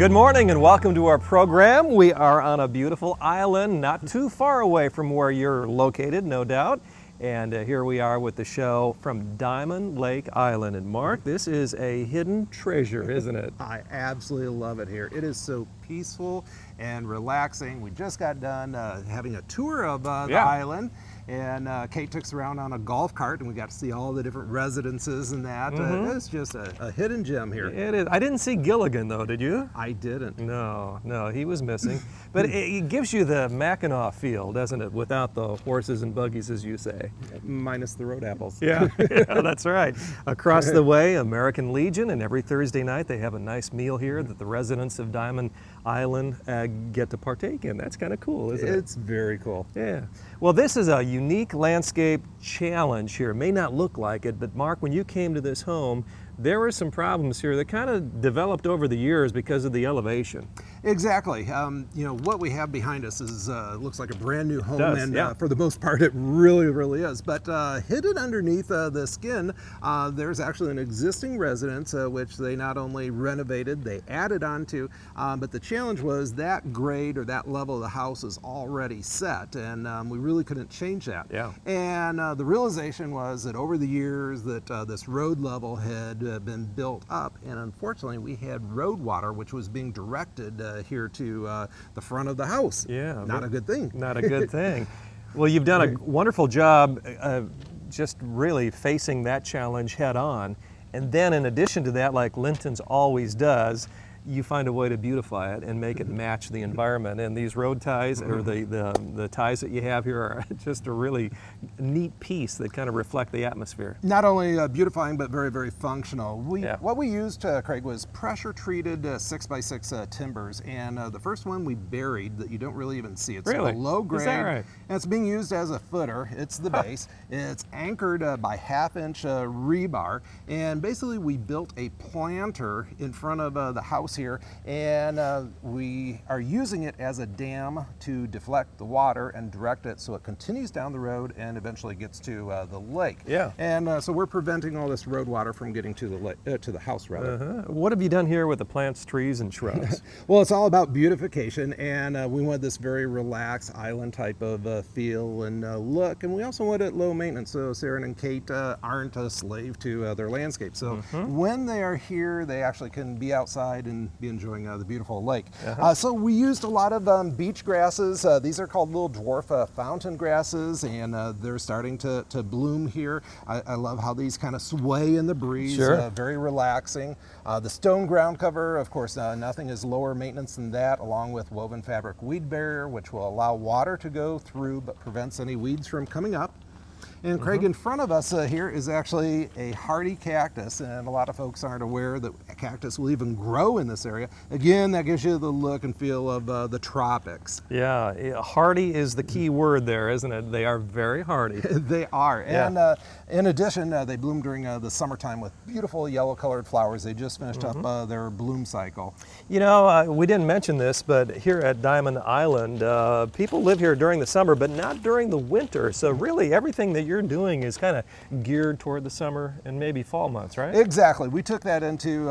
Good morning and welcome to our program. We are on a beautiful island not too far away from where you're located, no doubt. And here we are with the show from Diamond Lake Island. And Mark, this is a hidden treasure, isn't it? I absolutely love it here. It is so peaceful and relaxing. We just got done having a tour of the island. And Kate took us around on a golf cart, and we got to see all the different residences and that. It's just a hidden gem here. It is. I didn't see Gilligan, though, did you? I didn't. No, he was missing. But it gives you the Mackinac feel, doesn't it, without the horses and buggies, as you say. Minus the road apples. Yeah, that's right. Across the way, American Legion, and every Thursday night they have a nice meal here that the residents of Diamond Island get to partake in. That's kind of cool, isn't it? It's very cool. Yeah. Well, this is a unique landscape challenge here. It may not look like it, but Mark, when you came to this home, there were some problems here that kind of developed over the years because of the elevation. Exactly. You know, what we have behind us is looks like a brand new home, does, for the most part it really is. But hidden underneath the skin, there's actually an existing residence which they not only renovated, they added on to, but the challenge was that grade or that level of the house is already set, and we really couldn't change that. Yeah. And the realization was that over the years that this road level had been built up, and unfortunately we had road water which was being directed here to the front of the house. Yeah. Not a good thing. Not a good thing. Well, you've done a wonderful job just really facing that challenge head on. And then in addition to that, like Linton's always does, you find a way to beautify it and make it match the environment. And these road ties, or the ties that you have here, are just a really neat piece that kind of reflect the atmosphere. Not only beautifying, but very functional. What we used, Craig, was pressure-treated 6x6 timbers, and the first one we buried that you don't really even see. It's really? a low grade, is that right? And it's being used as a footer. It's the base. It's anchored by half-inch rebar, and basically we built a planter in front of the house here, and we are using it as a dam to deflect the water and direct it so it continues down the road and eventually gets to the lake. Yeah. And so we're preventing all this road water from getting to the to the house, rather. What have you done here with the plants, trees, and shrubs? Well, it's all about beautification, and we want this very relaxed island type of feel and look, and we also want it low maintenance, so Sarah and Kate aren't a slave to their landscape. So when they are here, they actually can be outside and be enjoying the beautiful lake. So we used a lot of beach grasses. These are called little dwarf fountain grasses, and they're starting to bloom here. I love how these kind of sway in the breeze. Sure. Very relaxing. The stone ground cover, of course, nothing is lower maintenance than that, along with woven fabric weed barrier, which will allow water to go through but prevents any weeds from coming up. And Craig, in front of us here is actually a hardy cactus, and a lot of folks aren't aware that a cactus will even grow in this area. Again, that gives you the look and feel of the tropics. Yeah, hardy is the key word there, isn't it? They are very hardy. They are. Yeah. And in addition, they bloom during the summertime with beautiful yellow-colored flowers. They just finished up their bloom cycle. You know, we didn't mention this, but here at Diamond Island, people live here during the summer, but not during the winter. So really, everything that you're doing is kind of geared toward the summer and maybe fall months, right? Exactly. We took that into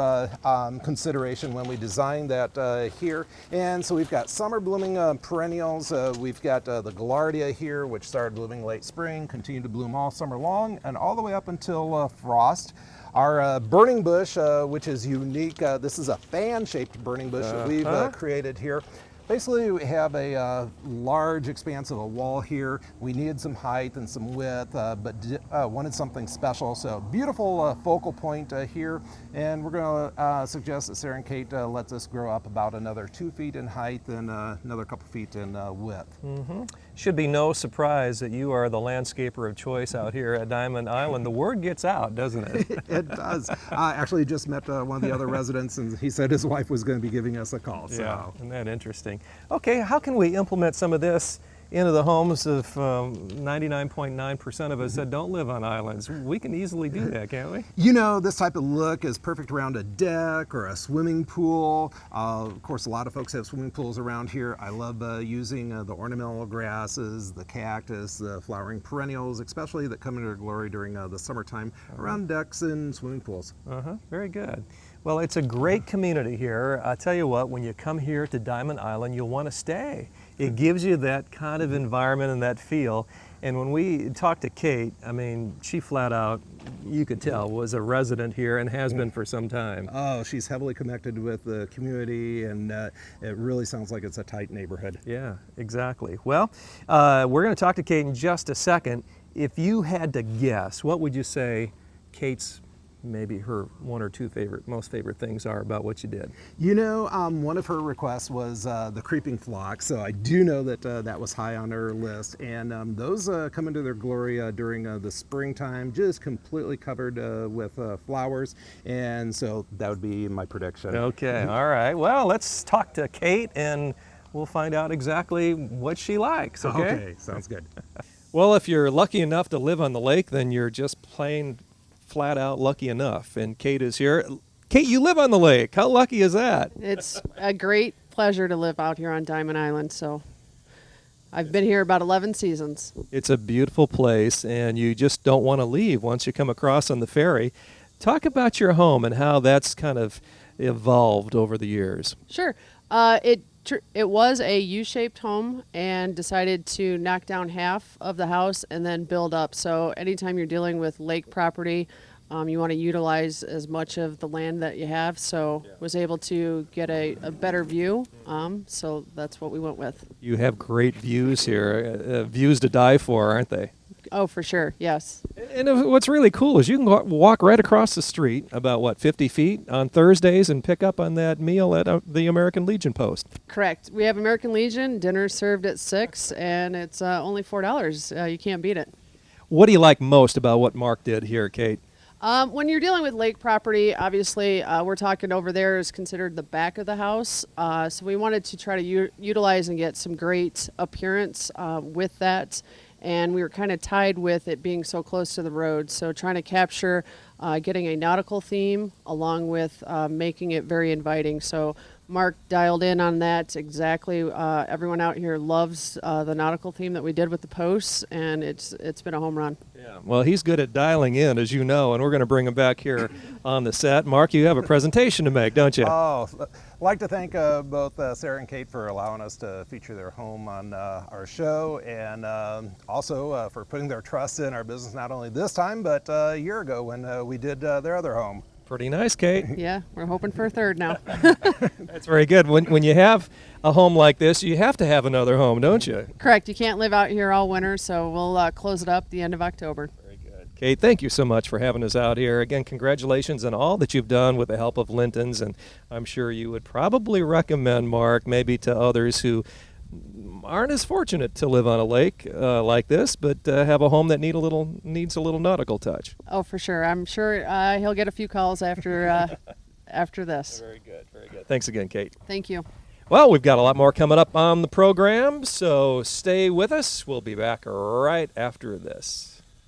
consideration when we designed that here. And so we've got summer blooming perennials. We've got the gaillardia here, which started blooming late spring, continued to bloom all summer long, and all the way up until frost. Our burning bush, which is unique, this is a fan-shaped burning bush that we've created here. Basically, we have a large expanse of a wall here. We needed some height and some width, but wanted something special. So beautiful focal point here. And we're going to suggest that Sarah and Kate let this grow up about another 2 feet in height and another couple feet in width. Should be no surprise that you are the landscaper of choice out here at Diamond Island. The word gets out, doesn't it? It does. I actually just met one of the other residents, and he said his wife was going to be giving us a call. So. Yeah, isn't that interesting? Okay, how can we implement some of this into the homes of 99.9% of us that don't live on islands? We can easily do that, can't we? You know, this type of look is perfect around a deck or a swimming pool. Of course, a lot of folks have swimming pools around here. I love using the ornamental grasses, the cactus, the flowering perennials, especially that come into their glory during the summertime around decks and swimming pools. Very good. Well, it's a great community here. I tell you what, when you come here to Diamond Island, you'll want to stay. It gives you that kind of environment and that feel. And when we talked to Kate, I mean, she flat out, you could tell, was a resident here and has been for some time. Oh, she's heavily connected with the community, and it really sounds like it's a tight neighborhood. Yeah, exactly. Well, we're going to talk to Kate in just a second. If you had to guess, what would you say Kate's maybe her one or two most favorite things are about what you did? You know, one of her requests was the creeping phlox, so I do know that that was high on her list. And those come into their glory during the springtime, just completely covered with flowers. And so that would be my prediction. Okay, all right. Well, let's talk to Kate and we'll find out exactly what she likes, okay? Okay, sounds good. Well, if you're lucky enough to live on the lake, then you're just plain flat out lucky enough. And Kate is here. Kate, you live on the lake. How lucky is that? It's a great pleasure to live out here on Diamond Island. So I've been here about 11 seasons. It's a beautiful place, and you just don't want to leave once you come across on the ferry. Talk about your home and how that's kind of evolved over the years. Sure. It was a U-shaped home and decided to knock down half of the house and then build up. So anytime you're dealing with lake property, you want to utilize as much of the land that you have. So was able to get a better view. So that's what we went with. You have great views here, views to die for, aren't they? Oh, for sure. Yes. And what's really cool is you can walk right across the street about, 50 feet on Thursdays and pick up on that meal at the American Legion post. Correct. We have American Legion. Dinner served at 6, and it's only $4. You can't beat it. What do you like most about what Mark did here, Kate? When you're dealing with lake property, obviously, we're talking over there is considered the back of the house. So we wanted to try to utilize and get some great appearance with that. And we were kind of tied with it being so close to the road. So trying to capture getting a nautical theme along with making it very inviting. So Mark dialed in on that exactly. Everyone out here loves the nautical theme that we did with the posts, and it's been a home run. Yeah. Well, he's good at dialing in, as you know, and we're going to bring him back here on the set. Mark, you have a presentation to make, don't you? Oh, I'd like to thank both Sarah and Kate for allowing us to feature their home on our show, and also for putting their trust in our business not only this time, but a year ago when we did their other home. Pretty nice, Kate. Yeah, we're hoping for a third now. That's very good. When you have a home like this, you have to have another home, don't you? Correct. You can't live out here all winter, so we'll close it up the end of October. Very good. Kate, thank you so much for having us out here. Again, congratulations on all that you've done with the help of Linton's, and I'm sure you would probably recommend, Mark, maybe to others who aren't as fortunate to live on a lake like this, but have a home that needs a little nautical touch. Oh, for sure. I'm sure he'll get a few calls after after this. Very good, very good. Thanks again, Kate. Thank you. Well, we've got a lot more coming up on the program, so stay with us. We'll be back right after this.